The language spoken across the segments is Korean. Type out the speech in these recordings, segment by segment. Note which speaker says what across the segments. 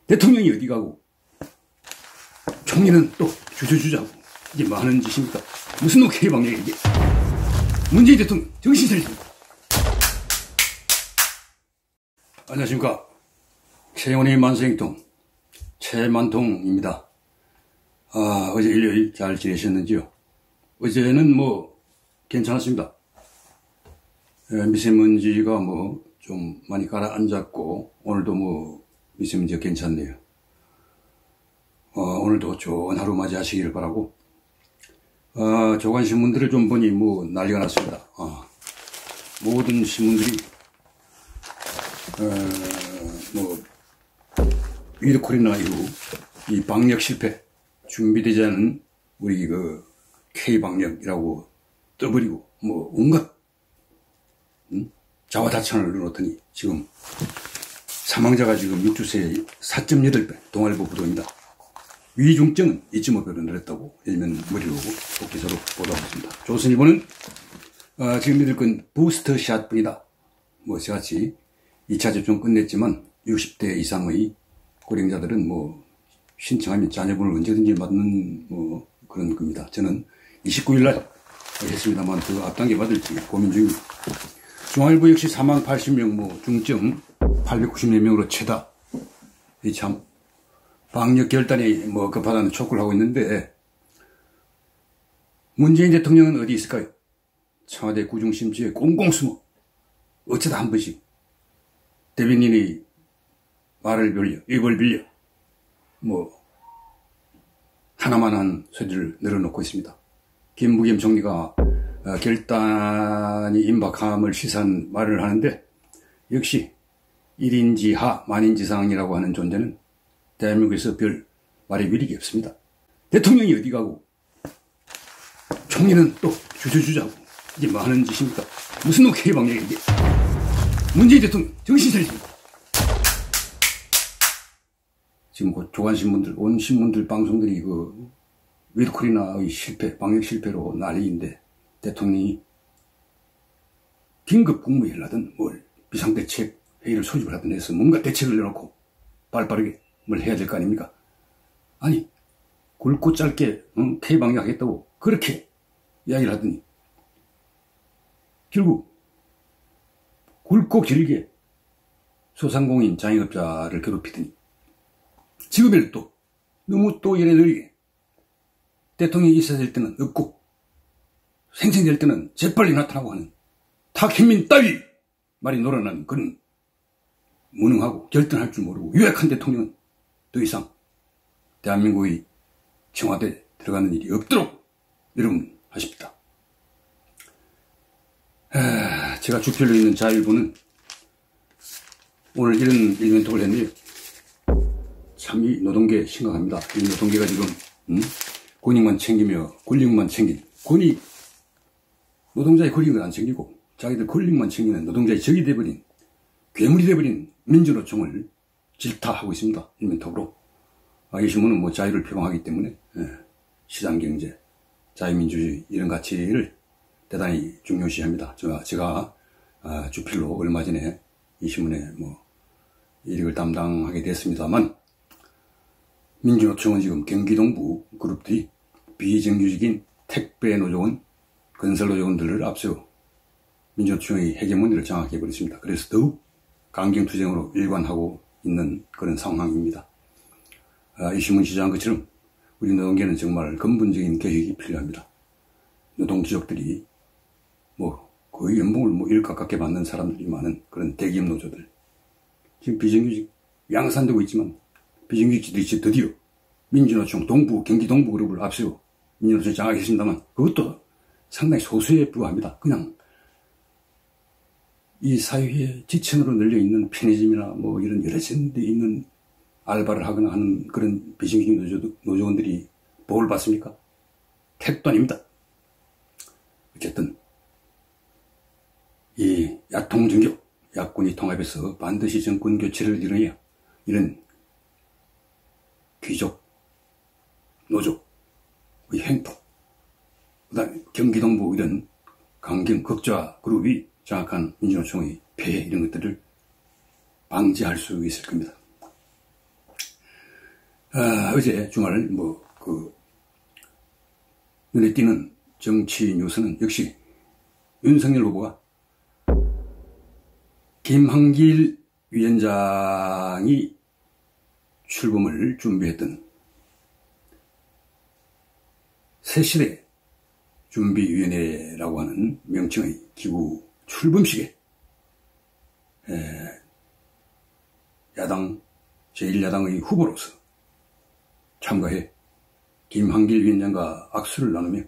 Speaker 1: 대통령이 어디 가고 총리는 또 주저주저하고 이게 뭐 하는 짓입니까? 무슨 놈 K방역이야 이게. 문재인 대통령 정신 차리십니까? 안녕하십니까. 최영원의 만세행동 최만통입니다. 어제 일요일 잘 지내셨는지요? 어제는 뭐 괜찮았습니다. 미세먼지가 뭐 좀 많이 가라앉았고 오늘도 뭐 미세먼지가 괜찮네요. 오늘도 좋은 하루 맞이하시기를 바라고. 조간신문들을 좀 보니 뭐 난리가 났습니다. 모든 신문들이 뭐 위드 코로나 이후 이 방역 실패, 준비되지 않은 우리 그 K방역이라고 떠버리고 뭐 온갖 자화자찬을 넣어놓더니 지금 사망자가 지금 6주새에 4.8배 동아일보 보도입니다. 위중증은 2.5배로 늘었다고 일면 머리를 오고 기사로 보도하고 있습니다. 조선일보는 지금 믿을 건 부스터샷 뿐이다. 뭐 저같이 2차 접종 끝냈지만 60대 이상의 고령자들은 뭐 신청하면 자녀분을 언제든지 맞는 뭐 그런 겁니다. 저는 29일날 했습니다만 그 앞당겨 받을지 고민 중입니다. 중앙일보 역시 사망 80명, 뭐 중증 894명으로 최다. 이 참 방역 결단이 뭐 급하다는 촉구를 하고 있는데 문재인 대통령은 어디 있을까요? 청와대 구중심지에 꽁꽁 숨어 어쩌다 한 번씩 대변인이 말을 빌려, 입을 빌려 뭐 하나만한 소리를 늘어놓고 있습니다. 김부겸 총리가 결단이 임박함을 시사한 말을 하는데 역시 1인지하 만인지상이라고 하는 존재는 대한민국에서 별 말의 위력이 없습니다. 대통령이 어디 가고 총리는 또 주저주저하고 이게 뭐 하는 짓입니까? 무슨 놈 K방역이야 이게. 문재인 대통령 정신 차리십니까? 지금 그 조간신문들, 온 신문들, 방송들이 그 위드 코로나의 실패, 방역 실패로 난리인데 대통령이 긴급 국무회의를 하든 뭘 비상대책 회의를 소집을 하든 해서 뭔가 대책을 내놓고 빠르게 뭘 해야 될 거 아닙니까? 아니 굵고 짧게 K방역 하겠다고 그렇게 이야기를 하더니 결국 굵고 길게 소상공인 자영업자를 괴롭히더니 지금에는 또 너무 또 이래 느리게 대통령이 있어야 될 때는 없고 생생될 때는 재빨리 나타나고 하는 탁현민 따위 말이 놀아난 그런 무능하고 결단할 줄 모르고 유약한 대통령은 더 이상 대한민국의 청와대 들어가는 일이 없도록 여러분 하십니다. 제가 주필로 있는 자유일보는 오늘 이런 일면톡을 했는데 참 이 노동계 심각합니다. 이 노동계가 지금 권익만 챙기며 권력만 챙긴 권익 노동자의 권익을 안 챙기고 자기들 권력만 챙기는 노동자의 적이 돼버린 괴물이 돼버린 민주노총을 질타하고 있습니다. 일면톡으로. 이 신문은 뭐 자유를 표방하기 때문에 시장경제, 자유민주주의 이런 가치를 대단히 중요시합니다. 제가 주필로 얼마 전에 이 신문에 뭐 일익을 담당하게 됐습니다만 민주노총은 지금 경기동부 그룹들이 비정규직인 택배 노조원, 건설 노조원들을 앞세워 민주노총의 헤게모니를 장악해버렸습니다. 그래서 더욱 강경투쟁으로 일관하고 있는 그런 상황입니다. 이 신문 시작한 것처럼 우리 노동계는 정말 근본적인 개혁이 필요합니다. 노동지족들이 뭐 거의 연봉을 뭐 일 가깝게 받는 사람들이 많은 그런 대기업 노조들 지금 비정규직 양산되고 있지만 비정규직들이 드디어 민주노총 동부 경기 동부 그룹을 앞세워 민주노총을 장악했습니다만 그것도 상당히 소수에 불과합니다. 그냥 이 사회의 지층으로 널려있는 편의점이나 뭐 이런 여러 데 있는 알바를 하거나 하는 그런 비정규직 노조원들이 복을 받습니까? 택도 아닙니다. 어쨌든 이 야통정교, 야권이 통합해서 반드시 정권 교체를 이뤄야 이런 귀족, 노조의 행포, 그 다음에 경기동부 이런 강경 극좌 그룹이 장악한 민주노총의 폐해 이런 것들을 방지할 수 있을 겁니다. 어제 주말 눈에 띄는 정치 뉴스는 역시 윤석열 후보가 김한길 위원장이 출범을 준비했던 새시대 준비위원회라고 하는 명칭의 기구 출범식에 야당 제1야당의 후보로서 참가해 김한길 위원장과 악수를 나누며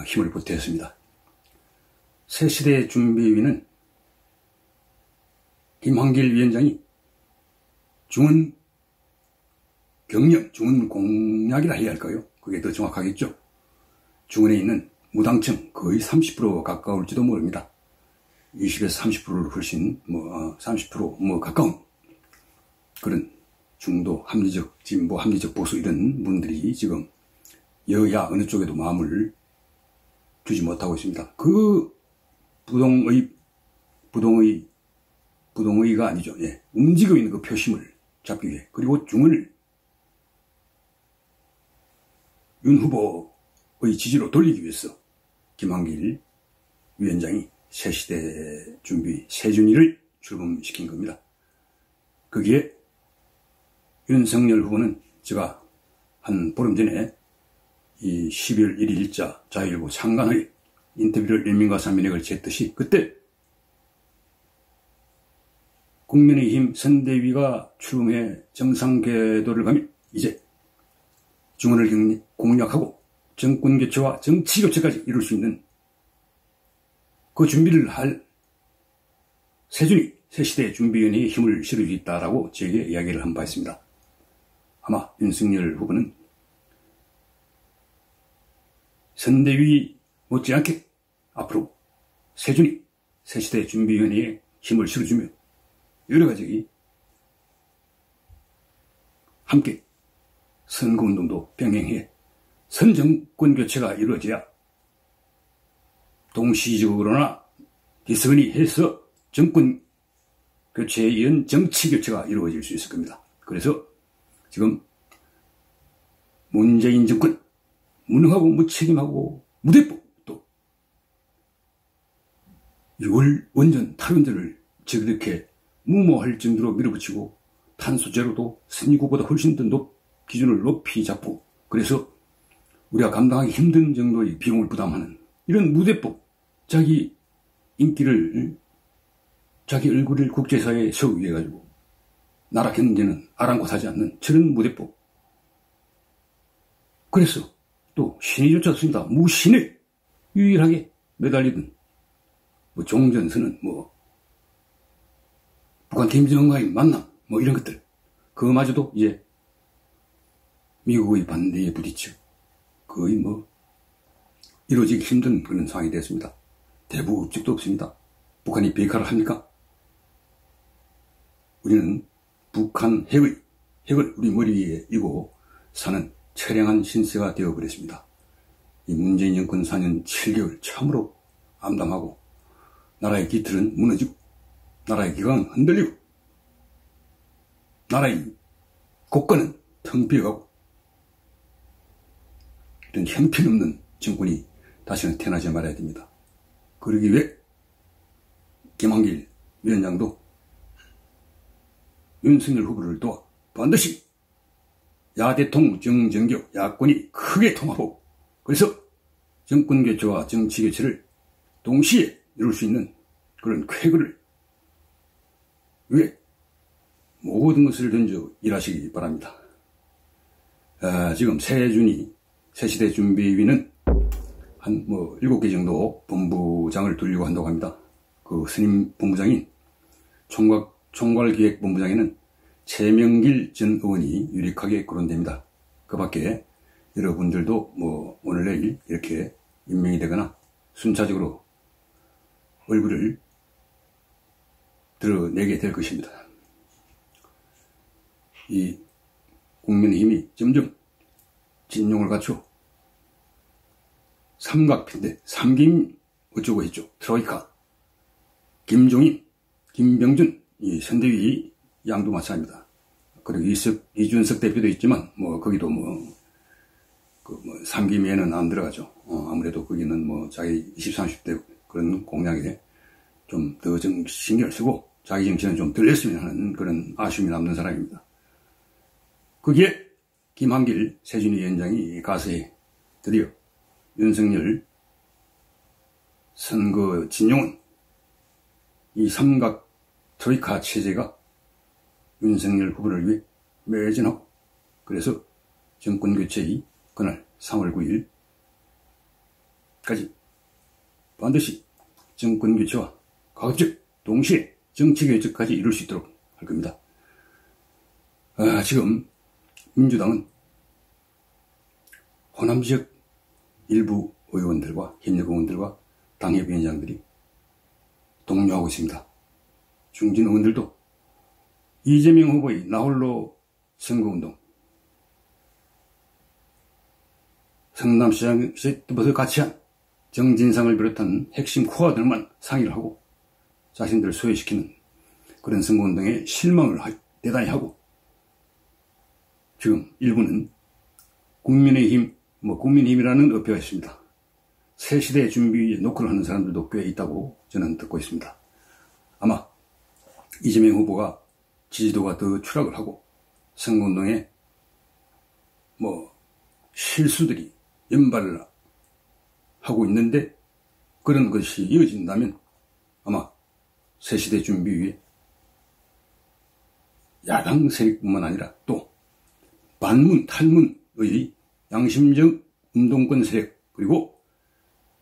Speaker 1: 힘을 보태었습니다. 새시대 준비위는 김한길 위원장이 중은 경력, 중은 공약이라 해야 할까요? 그게 더 정확하겠죠. 중원에 있는 무당층 거의 30% 가까울지도 모릅니다. 20에서 30%를 훨씬 30% 가까운 그런 중도 합리적 진보 합리적 보수 이런 분들이 지금 여야 어느 쪽에도 마음을 주지 못하고 있습니다. 그 부동의가 아니죠. 움직이고 있는 그 표심을 잡기 위해, 그리고 중원을 윤 후보의 지지로 돌리기 위해서 김한길 위원장이 새시대 준비 새준위를 출범시킨 겁니다. 거기에 윤석열 후보는 제가 한 보름 전에 이 12월 1일 일자 자유일보 창간의 인터뷰를 일민과 삼민에 걸쳐 했듯이, 그때 국민의힘 선대위가 출범해 정상궤도를 가면 이제 중원을 공략하고 정권교체와 정치교체까지 이룰 수 있는 그 준비를 할 새준위 새시대 준비위원회에 힘을 실어주겠다라고 제게 이야기를 한 바 있습니다. 아마 윤석열 후보는 선대위 못지않게 앞으로 새준위 새시대 준비위원회에 힘을 실어주며 여러가지 함께 선거운동도 병행해 선정권 교체가 이루어져야 동시적으로나 비스근히 해서 정권 교체에 이은 정치 교체가 이루어질 수 있을 겁니다. 그래서 지금 문재인 정권 무능하고 무책임하고 무대법, 또 6월 원전 탈원전을 저렇게 무모할 정도로 밀어붙이고 탄소제로도 선진국보다 훨씬 더 기준을 높이 잡고, 그래서 우리가 감당하기 힘든 정도의 비용을 부담하는 이런 무대법, 자기 인기를, 자기 얼굴을 국제사회에 세우기 위해 가지고 나라 경제는 아랑곳하지 않는 저런 무대법. 그래서 또 신의조차 없습니다. 무신에 유일하게 매달리던 종전선언, 북한 김정은과의 만남, 이런 것들, 그거마저도 이제 미국의 반대에 부딪혀 거의 이루어지기 힘든 그런 상황이 됐습니다. 대북 up직도 없습니다. 북한이 비핵화를 합니까? 우리는 북한 핵을 우리 머리 위에 이고 사는 처량한 신세가 되어버렸습니다. 이 문재인 정권 4년 7개월 참으로 암담하고, 나라의 기틀은 무너지고 나라의 기강은 흔들리고 나라의 국가는 텅 비어가고, 이런 형편없는 정권이 다시는 태어나지 말아야 됩니다. 그러기 위해 김한길 위원장도 윤석열 후보를 도와 반드시 야대통 정정교 야권이 크게 통하고, 그래서 정권교체와 정치교체를 동시에 이룰 수 있는 그런 쾌거를 위해 모든 것을 던져 일하시기 바랍니다. 지금 새시대 준비위는 한 7개 정도 본부장을 돌리고 한다고 합니다. 그 스님 본부장인 총괄기획본부장에는 최명길 전 의원이 유력하게 거론됩니다. 그 밖에 여러분들도 오늘 내일 이렇게 임명이 되거나 순차적으로 얼굴을 드러내게 될 것입니다. 이 국민의힘이 점점 진용을 갖춰 삼각편대, 삼김 어쩌고 했죠. 트로이카, 김종인, 김병준, 이 선대위 양도 마찬가지입니다. 그리고 이준석 대표도 있지만, 거기도 3기면은 안 들어가죠. 아무래도 거기는 자기 20, 30대 그런 공약에 좀 더 신경을 쓰고, 자기 정치는 좀 덜 했으면 하는 그런 아쉬움이 남는 사람입니다. 거기에 김한길 세준위 위원장이 가서에 드디어 윤석열 선거 진영은 이 삼각 트로이카 체제가 윤석열 후보를 위해 매진하고, 그래서 정권교체의 그날 3월 9일까지 반드시 정권교체와 가급적 동시에 정치개혁까지 이룰 수 있도록 할 겁니다. 지금 민주당은 호남 지역 일부 의원들과 현역 의원들과 당협위원장들이 동요하고 있습니다. 중진 의원들도 이재명 후보의 나홀로 선거운동, 성남시장 때부터 같이 한 정진상을 비롯한 핵심 코어들만 상의를 하고 자신들을 소외시키는 그런 선거운동에 실망을 대단히 하고, 지금 일부는 국민의힘이라는 어폐가 있습니다. 새 시대 준비에 노크를 하는 사람들도 꽤 있다고 저는 듣고 있습니다. 아마 이재명 후보가 지지도가 더 추락을 하고 선거운동에 실수들이 연발을 하고 있는데, 그런 것이 이어진다면 아마 새시대 준비위에 야당 세력뿐만 아니라 또 반문 탈문의 양심적 운동권 세력, 그리고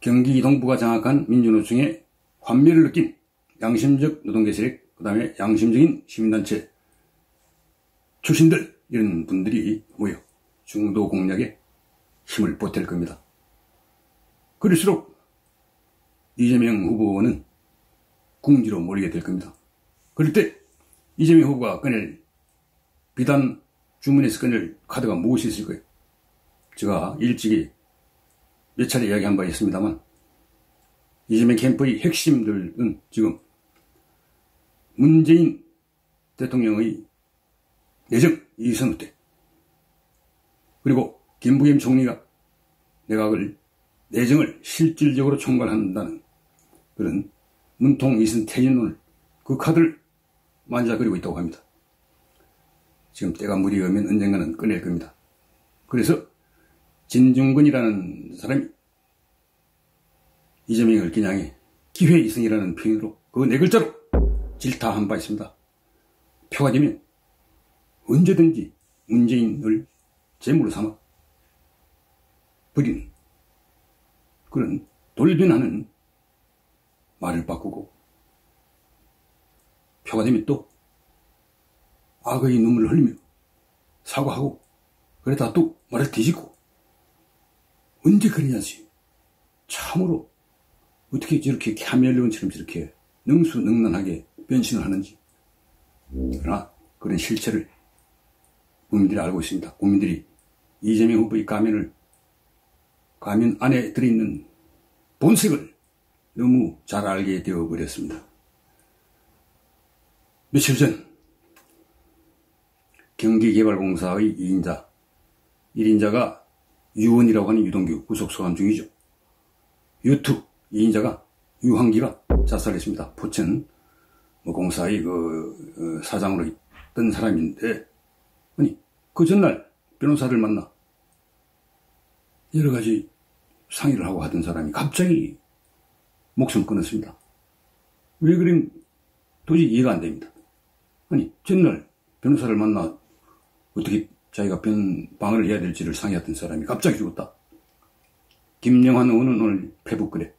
Speaker 1: 경기 동부가 장악한 민주노총의 환멸을 느낀 양심적 노동계 세력, 그 다음에 양심적인 시민단체 출신들, 이런 분들이 모여 중도 공략에 힘을 보탤 겁니다. 그럴수록 이재명 후보는 궁지로 몰리게 될 겁니다. 그럴 때 이재명 후보가 꺼낼, 비단 주문에서 꺼낼 카드가 무엇이 있을까요? 제가 일찍이 몇 차례 이야기한 바 있습니다만, 이재명 캠프의 핵심들은 지금 문재인 대통령의 내정 이선우 때, 그리고 김부겸 총리가 내정을 실질적으로 총괄한다는 그런 문통 이선 퇴진론을, 그 카드를 만져그리고 있다고 합니다. 지금 때가 무리 오면 언젠가는 꺼낼 겁니다. 그래서 진중권이라는 사람이 이재명을 그냥 기회 이승이라는 표현으로 그 네 글자로 질타한 바 있습니다. 표가 되면 언제든지 문재인을 제물로 삼아 버리는 그런 돌변하는 말을 바꾸고, 표가 되면 또 악의 눈물을 흘리며 사과하고, 그러다 또 말을 뒤집고, 언제 그러냐지. 참으로 어떻게 저렇게 카멜레온처럼 저렇게 능수능란하게 변신을 하는지. 그러나 그런 실체를 국민들이 알고 있습니다. 국민들이 이재명 후보의 가면 안에 들어있는 본색을 너무 잘 알게 되어버렸습니다. 며칠 전 경기개발공사의 1인자가 유원이라고 하는 유동규 구속소환 중이죠. 유투 2인자가 유한기가 자살했습니다. 포천 공사의 사장으로 있던 사람인데, 아니 그 전날 변호사를 만나 여러 가지 상의를 하고 하던 사람이 갑자기 목숨 끊었습니다. 왜 그런 도저히 이해가 안 됩니다. 아니 전날 변호사를 만나 어떻게 자기가 방어를 해야 될지를 상의했던 사람이 갑자기 죽었다. 김영환 의원은 오늘 페북글에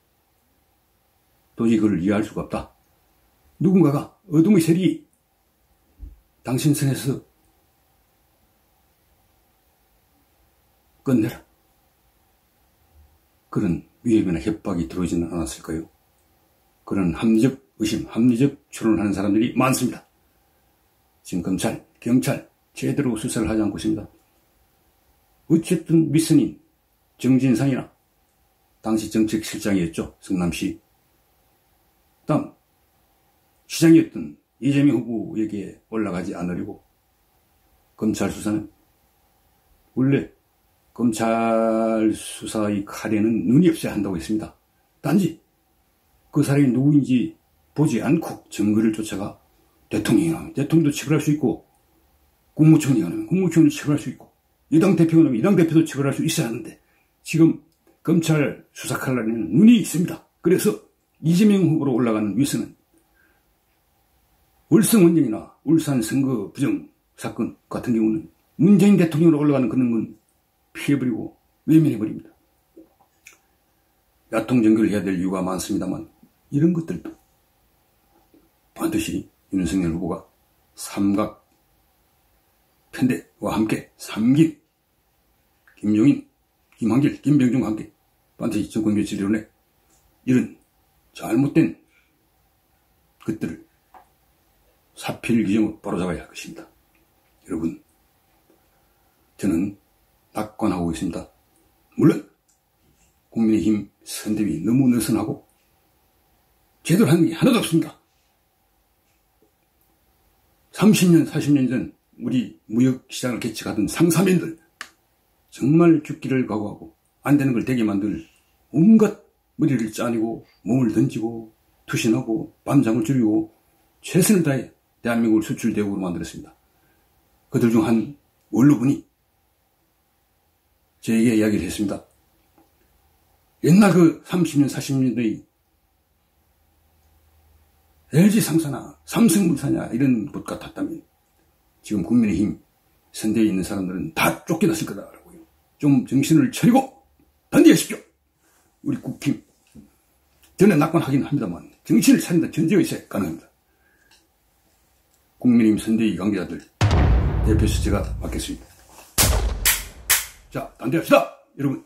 Speaker 1: 도저히 그걸 이해할 수가 없다. 누군가가 어둠의 세력이 당신 선에서 끝내라. 그런 위협이나 협박이 들어오지는 않았을까요? 그런 합리적 의심, 합리적 추론을 하는 사람들이 많습니다. 지금 검찰, 경찰 제대로 수사를 하지 않고 있습니다. 어쨌든 미선인 정진상이나 당시 정책실장이었죠. 성남시. 다음 시장이었던 이재명 후보에게 올라가지 않으려고 검찰 수사는 원래 검찰 수사의 칼에는 눈이 없어야 한다고 했습니다. 단지 그 사람이 누구인지 보지 않고 증거를 쫓아가 대통령이 나오면 대통령도 처벌할 수 있고, 국무총리가 나오면 국무총리도 처벌할 수 있고, 여당 대표가 나오면 여당 대표도 처벌할 수 있어야 하는데, 지금 검찰 수사 칼날에는 눈이 있습니다. 그래서 이재명 후보로 올라가는 위선은 월성 원전이나 울산 선거 부정 사건 같은 경우는 문재인 대통령으로 올라가는 그런 건 피해버리고 외면해버립니다. 야통 정결을 해야 될 이유가 많습니다만, 이런 것들도 반드시 윤석열 후보가 삼각 편대와 함께 삼긴 김종인, 김한길, 김병준과 함께 반드시 정권교체 이론에 이런 잘못된 것들을 사필 규정으로 바로잡아야 할 것입니다. 여러분, 저는 낙관하고 있습니다. 물론 국민의힘 선대위 너무 느슨하고 제대로 하는 게 하나도 없습니다. 30년, 40년 전 우리 무역시장을 개척하던 상사면들 정말 죽기를 각오하고 안 되는 걸 되게 만들 온갖 머리를 짜내고 몸을 던지고 투신하고 밤잠을 줄이고 최선을 다해 대한민국을 수출 대국으로 만들었습니다. 그들 중 한 원로분이 저에게 이야기를 했습니다. 옛날 그 30년, 40년의 LG 상사나 삼성물산이나 이런 것 같았다면 지금 국민의힘 선대에 있는 사람들은 다 쫓겨났을 거다라고요. 좀 정신을 차리고 던지십시오. 우리 국힘. 저는 낙관하긴 합니다만 정신을 차린다 전제가 있어야 가능합니다. 국민의힘 선대위 관계자들 대표에서 제가 맡겠습니다. 자, 단대합시다, 여러분.